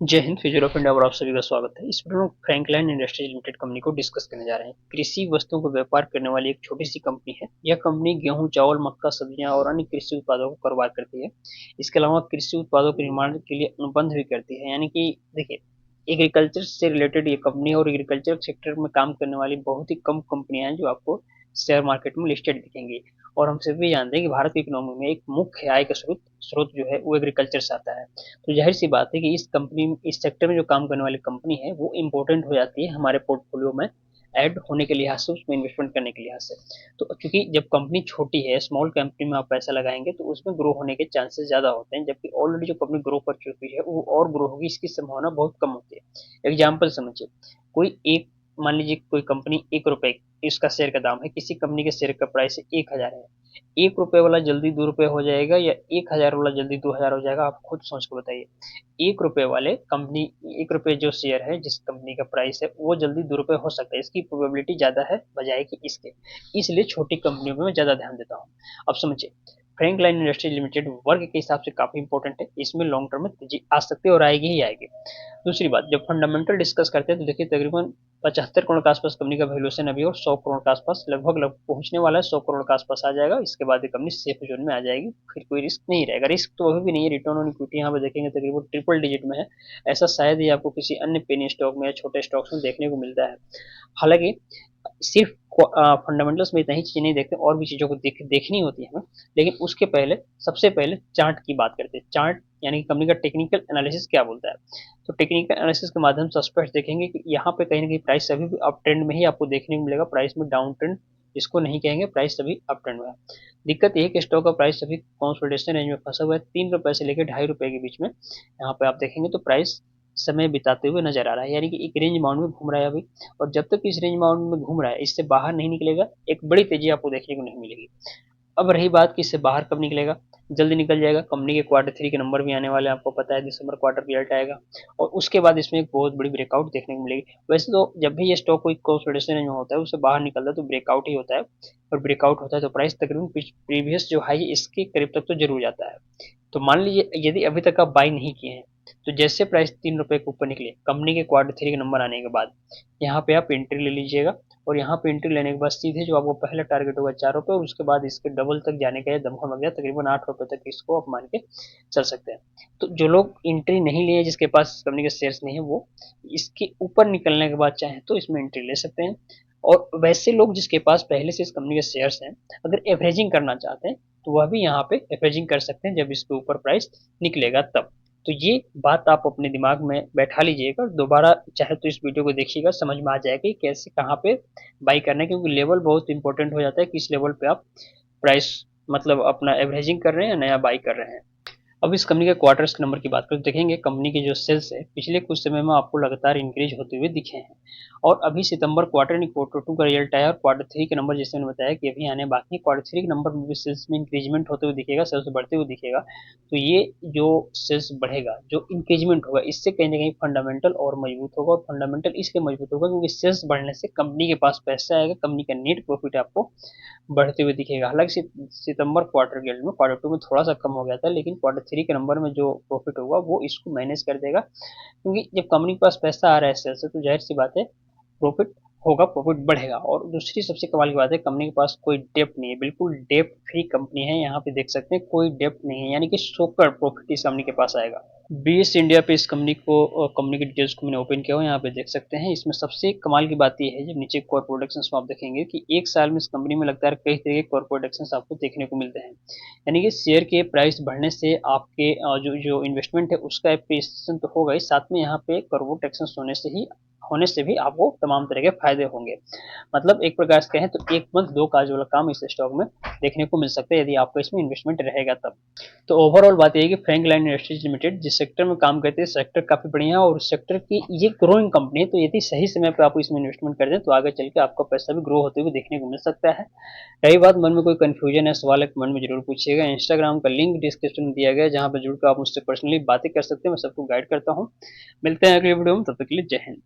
जय Hind. Future of India और आप सभी का स्वागत है। इस वीडियो में फ्रैंकलाइन इंडस्ट्रीज लिमिटेड कंपनी को डिस्कस करने जा रहे हैं। कृषि वस्तुओं का व्यापार करने वाली एक छोटी सी कंपनी है। यह कंपनी गेहूं, चावल, मक्का, सब्जियां और अन्य कृषि उत्पादों का कारोबार करती है। इसके अलावा कृषि उत्पादों के निर्माण के लिए अनुबंध भी करती है। यानी कि देखिए, एग्रीकल्चर से रिलेटेड ये कंपनी और एग्रीकल्चर सेक्टर में काम करने वाली बहुत ही कम कंपनियां हैं जो आपको शेयर मार्केट में लिस्टेड दिखेंगी। और हम सभी जानते हैं कि भारत की इकोनॉमी में एक मुख्य आय का स्रोत जो है वो एग्रीकल्चर से आता है। तो जाहिर सी बात है कि इस सेक्टर में जो काम करने वाली कंपनी है वो इम्पोर्टेंट हो जाती है हमारे पोर्टफोलियो में ऐड होने के लिहाज से, उसमें इन्वेस्टमेंट करने के लिहाज से। तो क्योंकि जब कंपनी छोटी है, स्मॉल कंपनी में आप पैसा लगाएंगे तो उसमें ग्रो होने के चांसेस ज़्यादा होते हैं, जबकि ऑलरेडी जो कंपनी ग्रो कर चुकी है वो और ग्रो होगी, इसकी संभावना बहुत कम होती है। एग्जाम्पल समझिए, कोई एक मान लीजिए कोई कंपनी 1 रुपए इसका शेयर का दाम है, किसी कंपनी के शेयर का प्राइस 1,000 है। 1 रुपए वाला जल्दी 2 रुपए हो जाएगा या 1,000 वाला जल्दी 2,000 हो जाएगा, आप खुद सोच के बताइए। 1 रुपए वाले कंपनी, 1 रुपए जो शेयर है जिस कंपनी का प्राइस है वो जल्दी 2 रुपए हो सकता है, इसकी प्रोबेबिलिटी ज्यादा है बजाय कि इसके। इसलिए छोटी कंपनियों में मैं ज्यादा ध्यान देता हूँ। अब समझिए, Frank line industries limited work के हिसाब से काफी इंपॉर्टेंट है। इसमें लॉन्ग टर्म में तेजी आ सकती है और आएगी ही आएगी। दूसरी बात, जब फंडामेंटल डिस्कस करते हैं तो देखिए, तकरीबन 75 करोड़ के आसपास कंपनी का वैल्यूएशन अभी, और 100 करोड़ के आसपास लगभग पहुंचने वाला है। 100 करोड़ के आसपास आ जाएगा, इसके बाद ये कंपनी सेफ जोन में आ जाएगी, फिर कोई रिस्क नहीं रहेगा। रिस्क तो अभी भी नहीं है। रिटर्न ऑन इक्विटी यहाँ पे देखेंगे तकरीबन ट्रिपल डिजिट में है। ऐसा शायद ही आपको किसी अन्य पेनी स्टॉक में या छोटे स्टॉक्स में देखने को मिलता है। हालांकि सिर्फ फंडामेंटल्स में इतना ही चीजें नहीं देखते, और भी चीजों को देखनी होती है हमें। लेकिन उसके पहले, सबसे पहले चार्ट की बात करते हैं। चार्ट यानी कि कंपनी का टेक्निकल एनालिसिस क्या बोलता है। तो टेक्निकल एनालिसिस के माध्यम से स्पष्ट देखेंगे कि यहाँ पे कहीं ना कहीं प्राइस अभी भी अप ट्रेंड में ही आपको देखने को मिलेगा। प्राइस में डाउन ट्रेंड इसको नहीं कहेंगे, प्राइस अभी अप ट्रेंड में है। दिक्कत यह है कि स्टॉक का प्राइस अभी कंसोलिडेशन रेंज में फंसा हुआ है, 3 रुपए से लेकर 2.5 रुपए के बीच में। यहाँ पे आप देखेंगे तो प्राइस समय बिताते हुए नजर आ रहा है, यानी कि एक रेंज बाउंड में घूम रहा है अभी। और जब तक इस रेंज बाउंड में घूम रहा है, इससे बाहर नहीं निकलेगा, एक बड़ी तेजी आपको देखने को नहीं मिलेगी। अब रही बात कि इससे बाहर कब निकलेगा, जल्दी निकल जाएगा। कंपनी के क्वार्टर 3 के नंबर भी आने वाले हैं, आपको पता है दिसंबर क्वार्टर रिजल्ट आएगा, और उसके बाद इसमें एक बहुत बड़ी ब्रेकआउट देखने को मिलेगी। वैसे तो जब भी ये स्टॉक कोई कंसोलिडेशन में होता है, उससे बाहर निकलता है तो ब्रेकआउट ही होता है। और ब्रेकआउट होता है तो प्राइस तकरीबन प्रीवियस जो हाई है इसके करीब तक तो जरूर जाता है। तो मान लीजिए यदि अभी तक आप बाई नहीं किए हैं, तो जैसे प्राइस 3 रुपए के ऊपर निकले कंपनी के क्वार्टर 3 के नंबर आने के बाद, यहाँ पे आप एंट्री ले लीजिएगा। और यहाँ पे एंट्री लेने के बाद सीधे जो आपको पहला टारगेट होगा 4 रुपए, और उसके बाद इसके डबल तक जाने का दमखम लग गया, तकरीबन 8 रुपए तक इसको आप मान के चल सकते हैं। तो जो लोग एंट्री नहीं लिए, जिसके पास कंपनी के शेयर्स नहीं है, वो इसके ऊपर निकलने के बाद चाहे तो इसमें एंट्री ले सकते हैं। और वैसे लोग जिसके पास पहले से इस कंपनी के शेयर्स हैं, अगर एवरेजिंग करना चाहते हैं तो वह भी यहाँ पे एवरेजिंग कर सकते हैं जब इसके ऊपर प्राइस निकलेगा तब। तो ये बात आप अपने दिमाग में बैठा लीजिएगा, दोबारा चाहे तो इस वीडियो को देखिएगा, समझ में आ जाएगा कि कैसे कहाँ पे बाई करना है। क्योंकि लेवल बहुत इंपॉर्टेंट हो जाता है, किस लेवल पे आप प्राइस मतलब अपना एवरेजिंग कर रहे हैं, नया बाई कर रहे हैं। अब इस कंपनी के क्वार्टर्स के नंबर की बात करें तो देखेंगे कंपनी के जो सेल्स है पिछले कुछ समय में आपको लगातार इंक्रीज होते हुए दिखे हैं। और अभी सितंबर क्वार्टर यानी क्वार्टर 2 का रिजल्ट आया, और क्वार्टर 3 के नंबर जैसे मैंने बताया कि अभी आने बाकी है। क्वार्टर 3 के नंबर में भी सेल्स में इंक्रीजमेंट होते हुए दिखेगा, सेल्स बढ़ते हुए दिखेगा। तो ये जो सेल्स बढ़ेगा, जो इंक्रीजमेंट होगा, इससे कहीं ना कहीं फंडामेंटल और मजबूत होगा। और फंडामेंटल इसलिए मजबूत होगा क्योंकि सेल्स बढ़ने से कंपनी के पास पैसा आएगा, कंपनी का नेट प्रॉफिट आपको बढ़ते हुए दिखेगा। हालांकि सितंबर क्वार्टर के में क्वार्टर 2 में थोड़ा सा कम हो गया था, लेकिन क्वार्टर 3 के नंबर में जो प्रॉफिट होगा वो इसको मैनेज कर देगा। क्योंकि जब कंपनी के पास पैसा आ रहा है सेल से, तो जाहिर सी बात है प्रॉफिट होगा, प्रॉफिट बढ़ेगा। और दूसरी सबसे कमाल की बात है, कंपनी के पास कोई डेप्ट नहीं है, बिल्कुल डेप्ट फ्री कंपनी है। यहाँ पे देख सकते हैं कोई डेप्ट नहीं है, यानी कि सोकर प्रॉफिट इस कंपनी के पास आएगा। बीएस इंडिया पे इस कंपनी की डिटेल्स को मैंने ओपन किया हुआ, यहाँ पे देख सकते हैं। इसमें सबसे कमाल की बात यह है, जब नीचे कॉर्पोरेट प्रोडक्शन में आप देखेंगे कि एक साल में इस कंपनी में लगता है कई तरह के कॉर्पोरेट प्रोडक्शन आपको देखने को मिलते हैं। यानी कि शेयर के प्राइस बढ़ने से आपके जो जो इन्वेस्टमेंट है उसका एप्रिसिएशन तो होगा ही, साथ में यहाँ पे कॉर्पोरेट टैक्सेस होने से भी आपको तमाम तरह के फायदे होंगे। मतलब एक प्रकार से कहें तो एक मंथ दो काज वाला काम इस स्टॉक में देखने को मिल सकता है, यदि आपका इसमें इन्वेस्टमेंट रहेगा तब। तो ओवरऑल बात यह है कि फ्रैंक लाइन इंडस्ट्रीज लिमिटेड जिस सेक्टर में काम करते हैं, सेक्टर काफी बढ़िया है और उस सेक्टर की ये ग्रोइंग कंपनी है। तो यदि सही समय पर आप इसमें इन्वेस्टमेंट कर दें तो आगे चल के आपका पैसा भी ग्रो होते हुए देखने को मिल सकता है। रही बात मन में कोई कंफ्यूजन है, सवाल है, कमेंट में जरूर पूछिएगा। इंस्टाग्राम का लिंक डिस्क्रिप्शन में दिया गया है, जहां पर जुड़कर आप मुझसे पर्सनली बातें कर सकते हैं, मैं सबको गाइड करता हूँ। मिलते हैं अगले वीडियो में, तब तक के लिए जय हिंद।